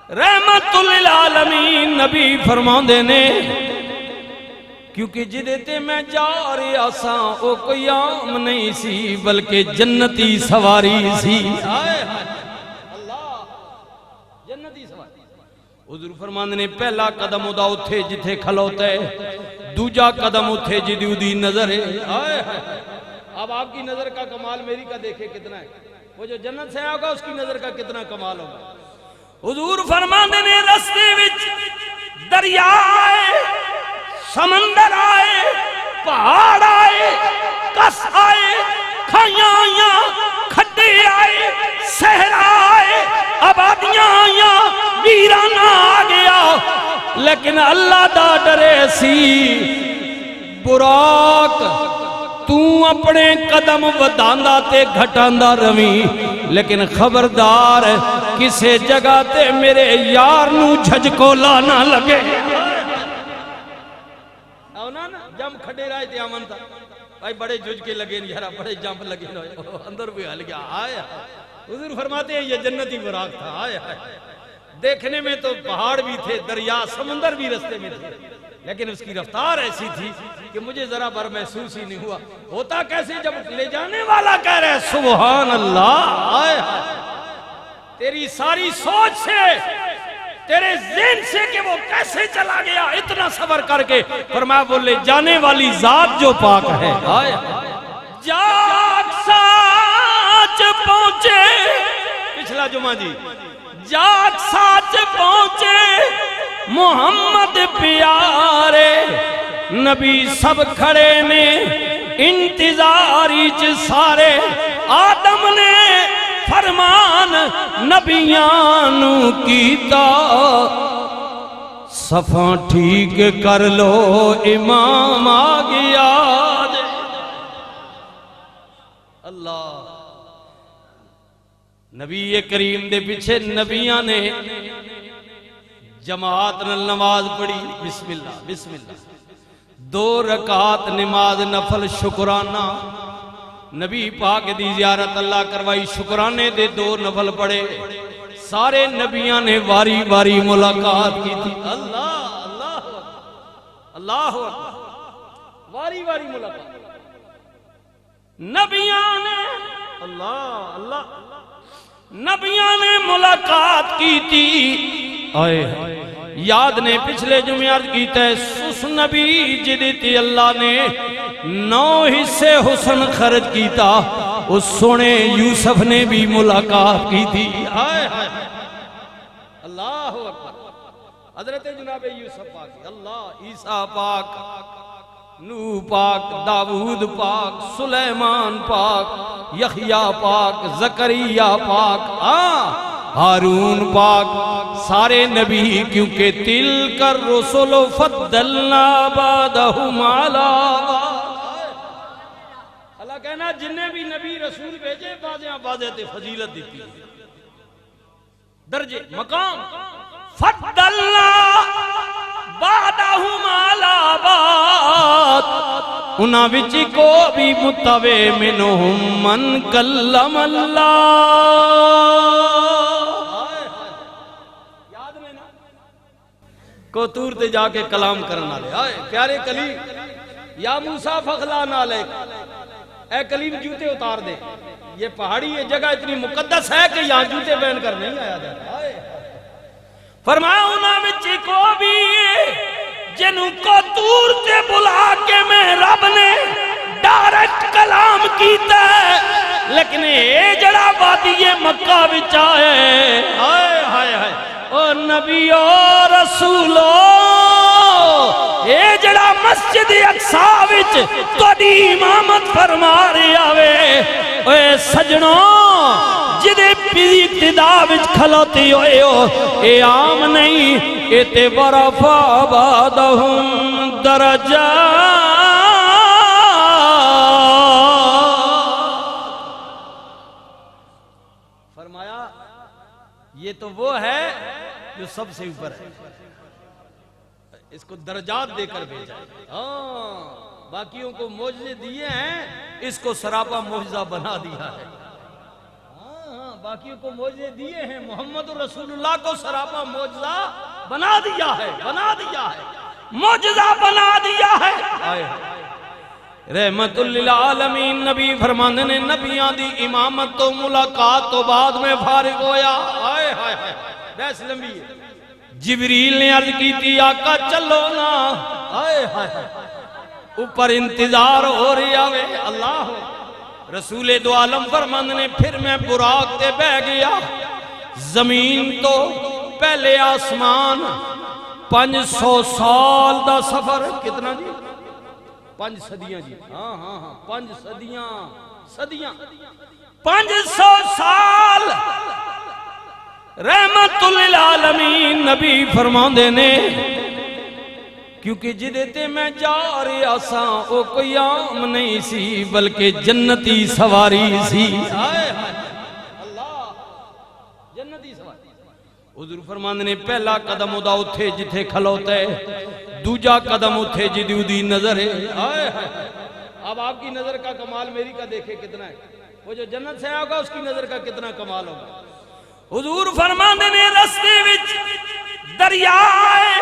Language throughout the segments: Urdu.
رحمت للعالمین نبی فرماندے نے کیونکہ جدے تے میں جا رہا سا او کوئی عام نہیں سی بلکہ جنتی سواری سی اللہ جنتی سواری حضور فرماندے نے پہلا قدم ادا اتھے جتھے کھلوتا ہے دوجا قدم اتھے جدی ادی نظر ہے اب آپ کی نظر کا کمال میری کا دیکھے کتنا ہے وہ جو جنت سے آیا ہوگا اس کی نظر کا کتنا کمال ہوگا حضور فرماندے نے رستے وچ دریا آئے سمندر آئے پہاڑ آئے کس آئے کھائیاں آئیاں کھڈے آئے صحرا آئے آبادیاں آئیاں ویرانہ آ گیا لیکن اللہ دا ڈرے سی براق تو اپنے قدم وداندا تے گھٹاندا روی لیکن خبردار کسے جگہ تے میرے یار نو جھجکو لانا لگے جم کھڑے رائے تے آمن تھا بھائی بڑے جھجکے لگے یارا بڑے جمپ لگے اندر بھی حل گیا آیا حضور فرماتے ہیں یہ جنتی براق تھا آیا دیکھنے میں تو پہاڑ بھی تھے دریا سمندر بھی رستے میں تھے لیکن اس کی رفتار ایسی تھی کہ مجھے ذرا بر محسوس ہی نہیں ہوا ہوتا کیسے جب لے جانے والا کہہ رہے سبحان اللہ آیا تیری ساری سوچ سے تیرے ذہن سے کہ وہ کیسے چلا گیا اتنا صبر کر کے فرمایا وہ لے جانے والی ذات جو پاک ہے آیا جاگ ساچ پہنچے پچھلا جمعہ جی جاگ ساچ پہنچے محمد پیارے نبی سب کھڑے نے انتظاری چ سارے آدم نے فرمان نبیانو کیتا صفاں ٹھیک کر لو امام آگیا اللہ نبی کریم دے پیچھے نبیاں نے جماعت نماز پڑھی بسم اللہ بسم اللہ 2 رکعت نماز نفل شکرانہ نبی پاک دی زیارت اللہ کروائی شکرانے دے 2 نفل پڑھے سارے نبیاں نے واری واری ملاقات کی تھی اللہ اللہ اللہ واری واری ملاقات نبیاں نے اللہ اللہ نبیاں نے ملاقات کی تھی آئے یاد نے پچھلے جمعے عرض کیتا ہے اس نبی جدیتی اللہ نے 9 حصے حسن خرج کیتا اس سونے یوسف نے بھی ملاقات کی تھی آئے اللہ اکبر حضرت جناب یوسف پاک اللہ عیسیٰ پاک نوح پاک داؤد پاک سلیمان پاک یحییٰ پاک زکریا پاک ہارون پاک سارے نبی کیونکہ تلک الرسل فضلنا بعضهم علی اللہ کہنا جنہیں بھی نبی رسول بھیجے بعضیں تے فضیلت دیتی ہے درجے مقام فضلنا بعضهم علی بعض انہاں وچ کو بھی متوے منہم من کلم اللہ کو تور تے جا کے کلام کرنا لے آئے پیارے کلیم یا موسیٰ فخلانا لے اے کلیم جوتے اتار دے یہ پہاڑی یہ جگہ اتنی مقدس ہے کہ یہاں جوتے پہن کر نہیں آیا جاتا فرمایا انہاں وچ کو بھی جنہوں کو دور تے بلا کے میں رب نے ڈائریکٹ کلام کیتا ہے لیکن اے جڑا وادی مکہ وچ آئے ہائے ہائے ہائے او نبی و رسولو اے جڑا مسجد اقصیٰ وچ تہاڈی امامت فرما رہا وے اے سجنوں جدے پیری ابتدا وچ کھلوتے ہوئے ہو اے عام نہیں اے تے ورفع بعضهم درجات فرمایا یہ تو وہ ہے جو سب سے اوپر ہے اس کو درجات دے کر بھیجا ہے باقیوں کو معجزے دیے ہیں اس کو سراپا معجزہ بنا دیا ہے باقیوں کو معجزے دیے ہیں، محمد رسول اللہ کو سراپا معجزہ بنا دیا ہے، معجزہ بنا دیا ہے۔ رحمت للعالمین نبی فرماندے نے نبیاں دی امامت تو ملاقات تو بعد میں فارغ ہویا۔ آئے ہائے ہائے بحث لمبی ہے۔ جبریل نے عرض کی تھی آقا چلو نا، آئے ہائے اوپر انتظار ہو رہی آوے اللہ ہو۔ رسول دو عالم فرماندے نے پھر میں براق تے بہ گیا، زمین تو پہلے آسمان 500 سال دا سفر، کتنا جی؟ 5 صدیاں جی، ہاں 5 صدیاں 500 سال۔ رحمت للعالمین نبی فرماندے نے کیونکہ جدے تے میں جا رہا سا او کوئی عام نہیں سی بلکہ جنتی سواری سی۔ اللہ جنتی سواری۔ حضور فرماندے نے پہلا قدم ادا اتھے جتھے کھلوتا ہے، دوجا قدم اتھے جدی دی نظر ہے۔ اب آپ کی نظر کا کمال میری کا دیکھے کتنا ہے، وہ جو جنت سے آگا اس کی نظر کا کتنا کمال ہوگا۔ حضور فرماندے نے رستے وچ دریا آئے،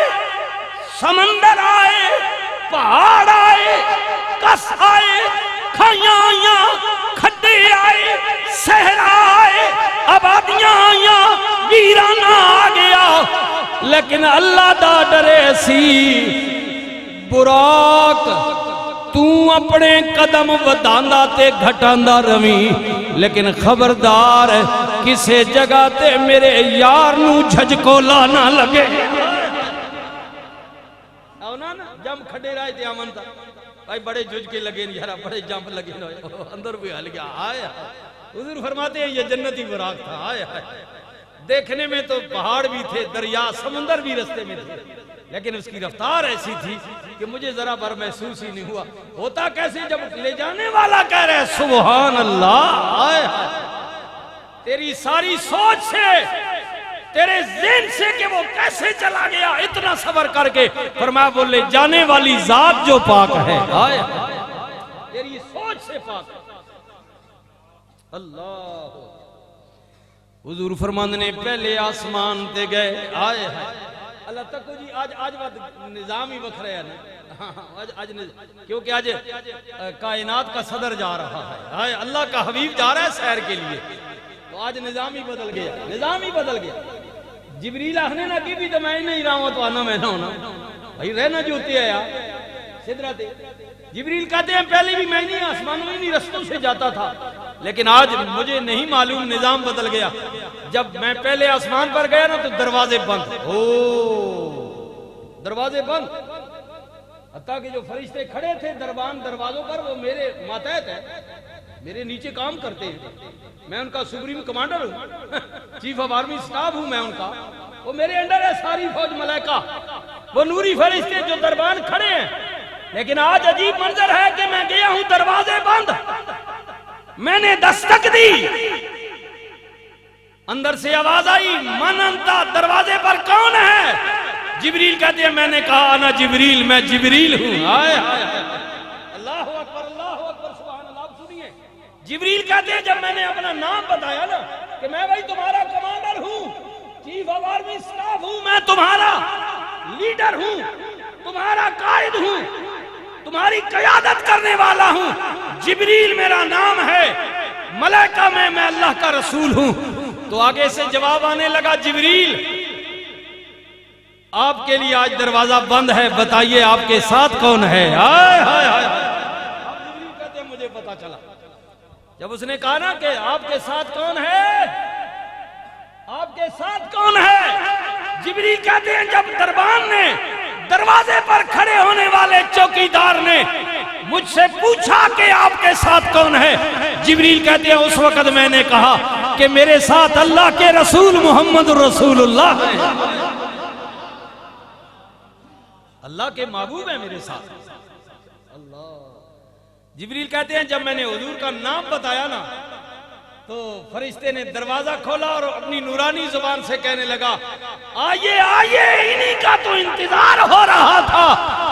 سمندر آئے، پہاڑ آئے، کس آئے، کھائیاں آئیاں، کھڈے آئے، صحرا آئے، آبادیاں آئیاں، ویرانہ آ گیا، لیکن اللہ دا ڈرے سی براق تو اپنے قدم وداندا تے گھٹاندا رویں، لیکن خبردار کسے جگہ تے میرے یار نو جھجکو لانا لگے۔ جم کھڑے رائے تے آمن تھا بھائی بڑے جھجکے لگے یارا، بڑے جمپ لگے اندر بھی حل گیا۔ آیا حضور فرماتے ہیں یہ جنتی براق تھا۔ آیا دیکھنے میں تو پہاڑ بھی تھے، دریا سمندر بھی رستے میں تھے، لیکن اس کی رفتار ایسی تھی کہ مجھے ذرا بر محسوس ہی نہیں ہوا۔ ہوتا کیسے جب لے جانے والا کہہ رہے سبحان اللہ، تیری ساری سوچ سے، تیرے ذہن سے کہ وہ کیسے چلا گیا اتنا صبر کر کے، فرمایا وہ لے جانے والی ذات جو پاک ہے، تیری سوچ سے پاک ہے۔ اللہ حضور فرماندے نے پہلے آسمان تے گئے، آئے اللہ تک جی آج وقت نظام ہی وکھ رہا ہے نا، کیونکہ آج کائنات کا صدر جا رہا ہے، اللہ کا حبیب جا رہا ہے سیر کے لیے، تو آج نظام ہی بدل گیا، نظام ہی بدل گیا۔ جبریل آخنے نہ کی بھی تو میں نہیں رہا ہوں تو آنا میں نہ ہونا بھائی رہنا جو ہوتی ہے یار سدرت۔ جبریل کہتے ہیں پہلے بھی میں نہیں آسمانوں ہی نہیں رستوں سے جاتا تھا، لیکن آج مجھے نہیں معلوم نظام بدل گیا۔ جب میں پہلے آسمان پر گیا نا تو دروازے بند، دروازے بند، حتیٰ کہ جو فرشتے کھڑے تھے دروازوں پر وہ میرے ماتحت ہیں، میرے نیچے کام کرتے ہیں، میں ان کا سپریم کمانڈر ہوں، چیف آف آرمی سٹاف ہوں میں ان کا، وہ میرے انڈر ہے ساری فوج ملائکہ، وہ نوری فرشتے جو دربان کھڑے ہیں۔ لیکن آج عجیب منظر ہے کہ میں گیا ہوں دروازے بند، میں نے دستک دی، اندر سے آواز آئی من انتا، دروازے پر کون ہے؟ جبریل کہتے ہیں میں نے کہا انا جبریل، میں جبریل ہوں۔ اللہ اکبر سبحان اللہ۔ سنیے جبریل کہتے ہیں جب میں نے اپنا نام بتایا نا کہ میں بھائی تمہارا کمانڈر ہوں، چیف آف آرمی سٹاف ہوں، میں تمہارا لیڈر ہوں، تمہارا قائد ہوں، تمہاری قیادت کرنے والا ہوں، جبریل میرا نام ہے، ملائکہ میں اللہ کا رسول ہوں۔ تو آگے سے جواب آنے لگا جبریل آپ کے لیے آج دروازہ بند ہے، بتائیے آپ کے ساتھ کون ہے؟ جبریل کہتے ہیں مجھے پتا چلا جب اس نے کہا نا کہ آپ کے ساتھ کون ہے، آپ کے ساتھ کون ہے؟ جبریل کہتے ہیں جب دربان نے دروازے پر کھڑے ہونے والے چوکیدار نے مجھ سے پوچھا کہ آپ کے ساتھ کون ہے، جبریل کہتے ہیں اس وقت میں نے کہا کہ میرے ساتھ اللہ کے رسول محمد رسول اللہ ہے، اللہ کے محبوب ہے میرے ساتھ۔ اللہ جبریل کہتے ہیں جب میں نے حضور کا نام بتایا نا تو فرشتے نے دروازہ کھولا اور اپنی نورانی زبان سے کہنے لگا آئیے آئیے، انہی کا تو انتظار ہو رہا تھا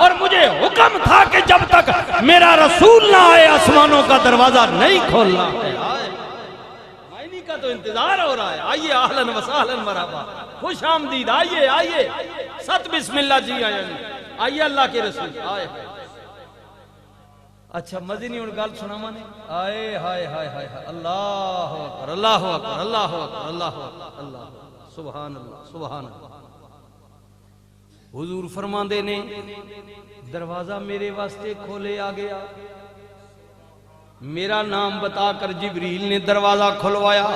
اور مجھے حکم تھا کہ جب تک میرا رسول نہ آئے آسمانوں کا دروازہ نہیں کھولنا۔ انہی کا تو انتظار ہو رہا ہے. آئیے اہلاً و سہلاً مرحبا, خوش آمدید, آئیے آئیے, ست بسم اللہ جی آئیے, آئیے اللہ کے رسول آئے. اچھا مزے نہیں ان گال سنا مانے, آئے ہائے ہائے ہائے, اللہ اکبر اللہ اکبر اللہ اکبر اللہ اکبر اللہ, سبحان اللہ سبحان اللہ. حضور فرماندے نے دروازہ میرے واسطے کھولے آ گیا, میرا نام بتا کر جبریل نے دروازہ کھلوایا.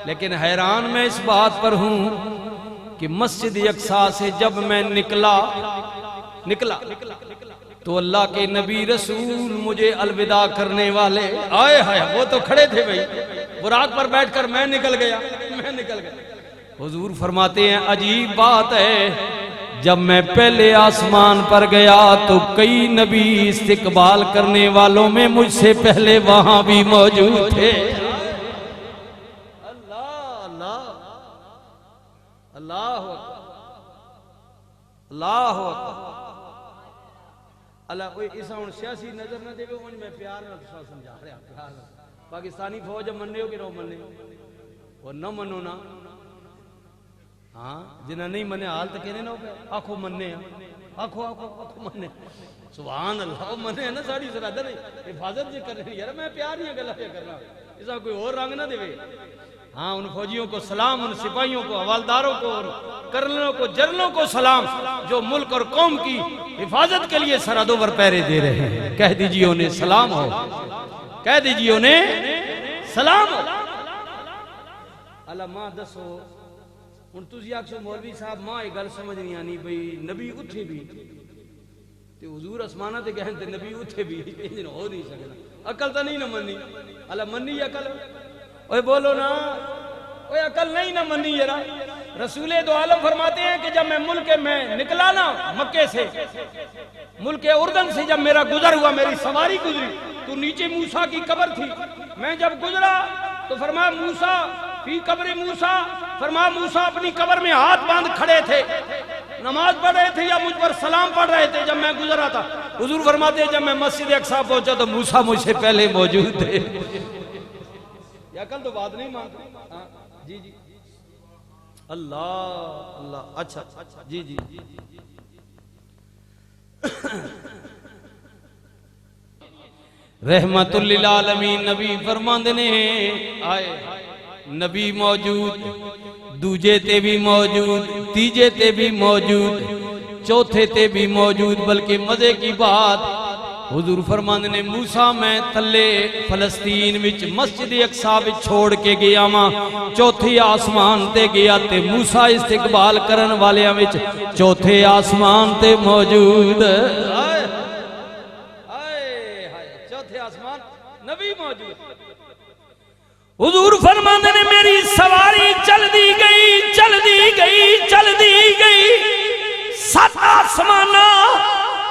لیکن حیران میں اس بات پر ہوں کہ مسجد اقصی سے جب میں نکلا تو اللہ کے نبی رسول مجھے الوداع کرنے والے آئے ہائے, وہ تو کھڑے تھے بھائی, براق پر بیٹھ کر میں نکل گیا. حضور فرماتے ہیں عجیب بات ہے, جب میں پہلے آسمان پر گیا تو کئی نبی استقبال کرنے والوں میں مجھ سے پہلے وہاں بھی موجود تھے. اللہ اللہ اللہ اللہ اللہ. کوئی ایسا ہوں سیاسی نظر نہ دے, انج میں پیار نہ تسا سمجھا رہا, پیار نہ. پاکستانی فوج مننے ہو کہ نہ مننے اور نہ منو نا, ہاں جنہ نہیں منے حال تک کہنے نہ ہو گئے, آنکھوں مننے ہیں, آنکھوں مننے, سبحان اللہ, وہ مننے ہیں نا ساڑی سرادہ نہیں, حفاظت جی کر رہی ہے یار, میں پیار ہی گلہ پہ کرنا, ایسا کوئی اور رنگ نہ دے. ہاں ان فوجیوں کو سلام, ان سپاہیوں کو, حوالداروں کو, کرنلوں کو, جنرلوں کو سلام جو ملک اور قوم کی حفاظت کے لیے سرحدوں پر پہرے دے رہے ہیں. کہہ دیجئے انہیں سلام ہو, کہہ دیجئے انہیں سلام ہو. اللہ ماں دسو ہن تسی آکھو مولوی صاحب ماں یہ گل سمجھ نہیں آنی بھئی نبی اتھے بھی تے حضور اسمانہ تے گہن تے نبی اتھے بھی, انجن ہو نہیں سکنا. عقل تا نہیں نہ منی, اللہ منی عقل, اوے بولو نا, اوے عقل نہیں نہ منی یرا. رسول دو عالم فرماتے ہیں کہ جب میں ملک میں نکلا نا مکے سے, ملک اردن سے جب میرا گزر ہوا, میری سواری گزری تو نیچے موسیٰ کی قبر تھی. میں جب گزرا تو فرمایا موسیٰ فی قبر موسیٰ, فرمایا موسیٰ اپنی قبر میں ہاتھ باندھ کھڑے تھے, نماز پڑھ رہے تھے یا مجھ پر سلام پڑھ رہے تھے جب میں گزرا تھا. حضور فرماتے ہیں جب میں مسجد اقصی پہنچا تو موسیٰ مجھ سے پہلے موجود تھے. یا کل تو بات نہیں مانتے. جی جی اللہ اللہ, اچھا جی جی رحمت للعالمین. نبی فرماندے نے آئے نبی موجود, دوجے تے بھی موجود, تیجے تے بھی موجود, چوتھے تے بھی موجود. بلکہ مزے کی بات حضور فرماندے نے موسیٰ میں تھلے فلسطین وچ مسجد اقصی وچ چھوڑ کے گیا ماں, چوتھے آسمان تے گیا تے موسیٰ استقبال کرن والیاں وچ چوتھے آسمان تے موجود. چوتھے آسمان نبی موجود. حضور فرماندے نے میری سواری چل دی گئی, چل دی گئی, چل دی گئی. 7 آسمانہ,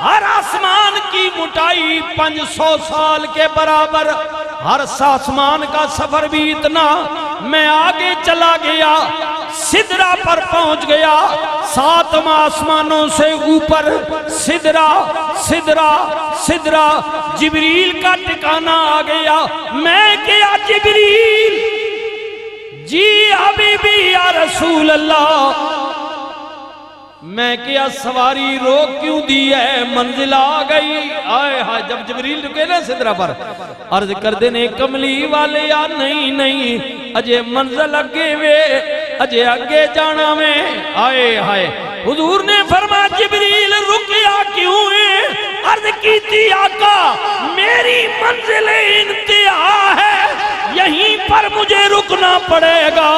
ہر آسمان کی موٹائی 500 سال کے برابر, ہر آسمان کا سفر بھی اتنا. میں آگے چلا گیا, سدرہ پر پہنچ گیا, 7 آسمانوں سے اوپر سدرہ سدرہ سدرہ, جبریل کا ٹھکانہ آ گیا. میں کیا جبریل, جی حبیبی یا رسول اللہ, میں کیا سواری روک کیوں دی ہے, منزل آ گئی. آئے ہائے, جب جبریل رکے نا سدرہ پر, عرض کر دینے کملی والے یا نہیں نہیں اجے منزل اگے وے, اجے اگے جانا میں. آئے ہائے, حضور نے فرمایا جبریل رکیا کیوں ہے, عرض کی تھی آقا میری منزل انتہا ہے, یہیں پر مجھے رکنا پڑے گا.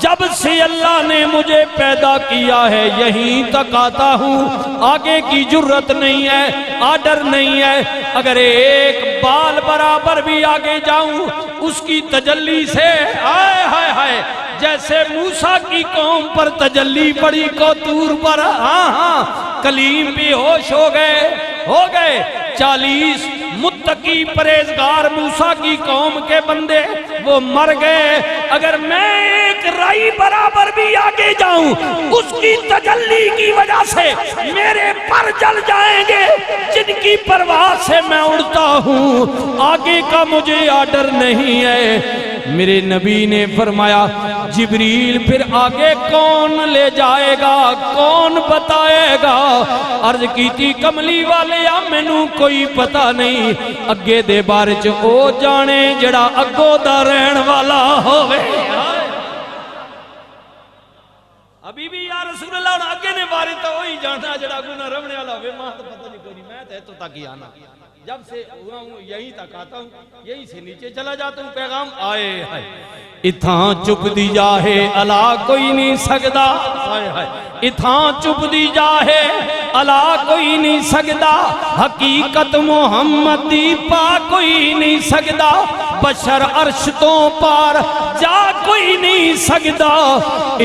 جب سے اللہ نے مجھے پیدا کیا ہے یہیں تک آتا ہوں, آگے کی جرت نہیں ہے, آرڈر نہیں ہے. اگر ایک بال برابر بھی آگے جاؤں اس کی تجلی سے آئے ہائے ہائے, جیسے موسیٰ کی قوم پر تجلی پڑی کو طور پر, ہاں ہاں کلیم بھی ہوش ہو گئے. 40 متقی پرہیزگار موسیٰ کی قوم کے بندے وہ مر گئے. اگر میں ایک رائی برابر بھی آگے جاؤں اس کی تجلی کی وجہ سے میرے پر جل جائیں گے, جن کی پرواز سے میں اڑتا ہوں. آگے کا مجھے آرڈر نہیں ہے. میرے نبی نے فرمایا جبریل پھر آگے کون لے جائے گا، کون بتائے گا؟ عرض کی تھی کملی والے یا مینوں کوئی پتہ نہیں، اگے دے بارے چ او جانے جڑا اگو دا رہن والا ہوئے۔ ابھی بھی یا رسول اللہ آگے نے بارے تو وہی جانا جڑا گناہ رمنے والا ہوئے، ماں تو پتہ نہیں کوئی نہیں، میں تو تک ہی آنا، جب سے ہوا ہوں یہیں تک آتا ہوں، یہیں سے نیچے چلا جاتا ہوں، پیغام آئے ہائے اتھاں چپ دی جاہے علا کوئی نہیں سکدا، اتھاں چپ دی جاہے علا کوئی نہیں سکدا، حقیقت محمد دی پا کوئی نہیں سکدا، بشر عرش تو پار جا کوئی نہیں سکدا،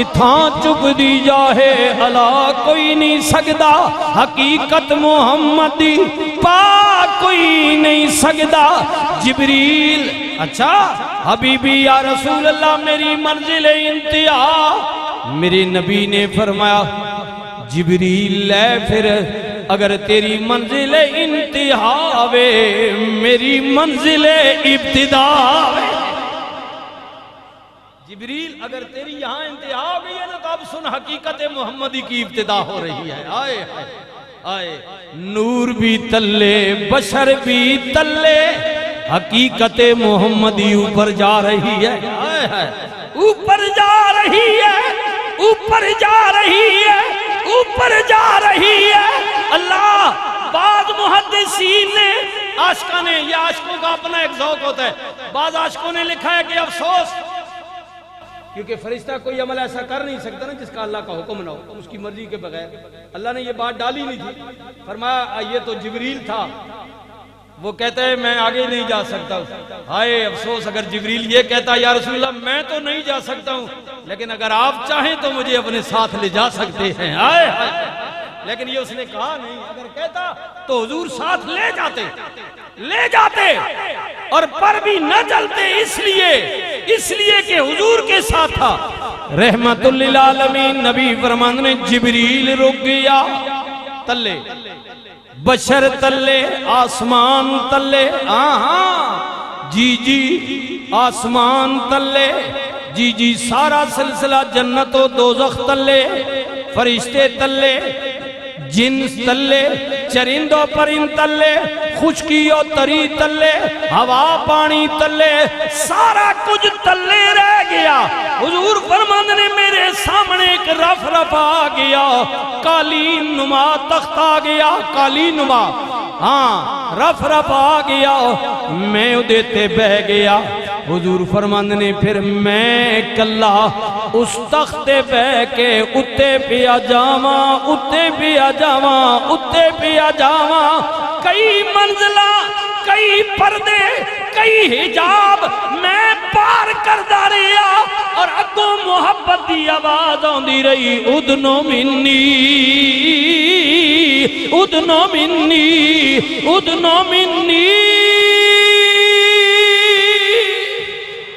اتھاں چپ دی جاہے علا کوئی نہیں سکدا، حقیقت محمد دی پا کوئی نہیں سکدا۔ جبریل اچھا حبیبی یا رسول اللہ میری منزل انتہا، میرے نبی نے فرمایا جبریل لے پھر اگر تیری منزل انتہا وے میری منزل ابتدا وے۔ جبریل اگر تیری یہاں انتہا ہو گئی ہے تو اب سن حقیقت محمدی کی ابتدا ہو رہی ہے۔ آئے آئے نور بھی تلے بشر بھی تلے، حقیقت محمدی اوپر جا رہی ہے، اوپر جا رہی ہے، اوپر جا رہی ہے، اوپر جا رہی ہے۔ اللہ بعض محدثین نے عاشقوں نے، یہ عاشقوں کا اپنا ایک ذوق ہوتا ہے، بعض عاشقوں نے لکھا ہے کہ افسوس، کیونکہ فرشتہ کوئی عمل ایسا کر نہیں سکتا نا جس کا اللہ کا حکم نہ ہو، اس کی مرضی کے بغیر۔ اللہ نے یہ بات ڈالی نہیں تھی، فرمایا یہ تو جبریل تھا، وہ کہتا ہے میں آگے نہیں جا سکتا ہوں۔ ہائے افسوس اگر جبریل یہ کہتا یا رسول اللہ میں تو نہیں جا سکتا ہوں، لیکن اگر آپ چاہیں تو مجھے اپنے ساتھ لے جا سکتے ہیں۔ ہائے لیکن یہ اس نے کہا نہیں، اگر کہتا تو حضور ساتھ لے جاتے اور پر بھی نہ چلتے، اس لیے کہ حضور کے ساتھ تھا۔ رحمت للعالمین نبی فرمان نے جبریل رک گیا، تلے بشر تلے آسمان تلے، جی آسمان تلے، جی سارا سلسلہ جنت و دوزخ تلے، فرشتے تلے، جنس تلے، چرند و پرند تلے، خشکی و تری تلے، ہوا پانی تلے، سارا کچھ تلے رہ گیا۔ حضور فرمان نے میرے سامنے ایک رف آ گیا، کالی نما تخت آ گیا، کالی نما رف آ گیا، میں دیتے بہ گیا۔ حضور فرمان نے پھر میں کلا اس تخت بہ کے اتے پیا جاواں، اتے پیا جاواں، اتے پیا جاواں، کئی منزلہ کئی پردے کئی حجاب میں پار کردہ رہیا، اور اگوں محبت دی آواز آندی رہی، ادنو منی ادنو منی ادنو منی،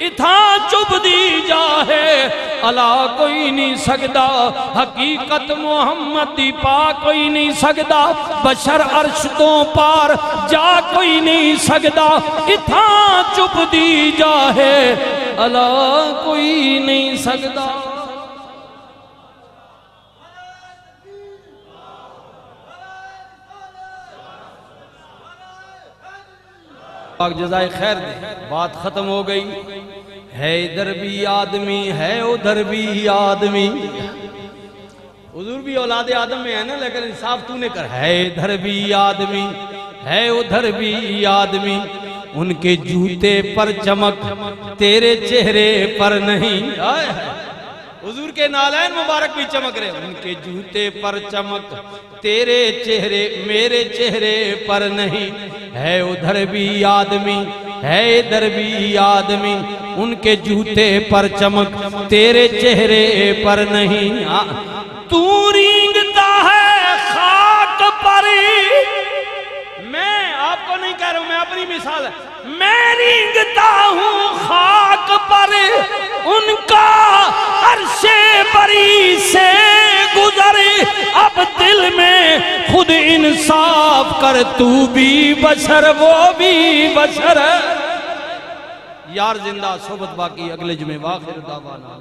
اتھاں چپ دی جاہے علا کوئی نہیں سکدا، حقیقت محمد دی پا کوئی نہیں سکدا، بشر عرش تو پار جا کوئی نہیں سکدا، اتھاں چپ دی جاہے علا کوئی نہیں سکدا۔ پاک جزائے خیر دے، بات ختم ہو گئی، ہے ادھر بھی آدمی ہے ادھر بھی آدمی، حضور بھی اولاد آدم میں ہے نا، لیکن انصاف تو نے کر، ہے ادھر بھی آدمی ہے ادھر بھی آدمی، ان کے جوتے پر چمک تیرے چہرے پر نہیں، حضور کے نالین مبارک بھی چمک رہے، ان کے جوتے پر چمک تیرے چہرے میرے چہرے پر نہیں، ہے ادھر بھی آدمی ہے ادھر بھی آدمی، ان کے جوتے پر چمک تیرے چہرے پر نہیں، تو رینگتا ہے خاک پر، میں آپ کو نہیں کہہ رہا ہوں، میں اپنی مثال ہے، میں رینگتا ہوں خاک پر، ان کا عرش بری سے گزر، اب دل میں خود انصاف کر، تو بھی بشر وہ بھی بشر، یار زندہ صحبت باقی اگلے جمعے واخر دعوانا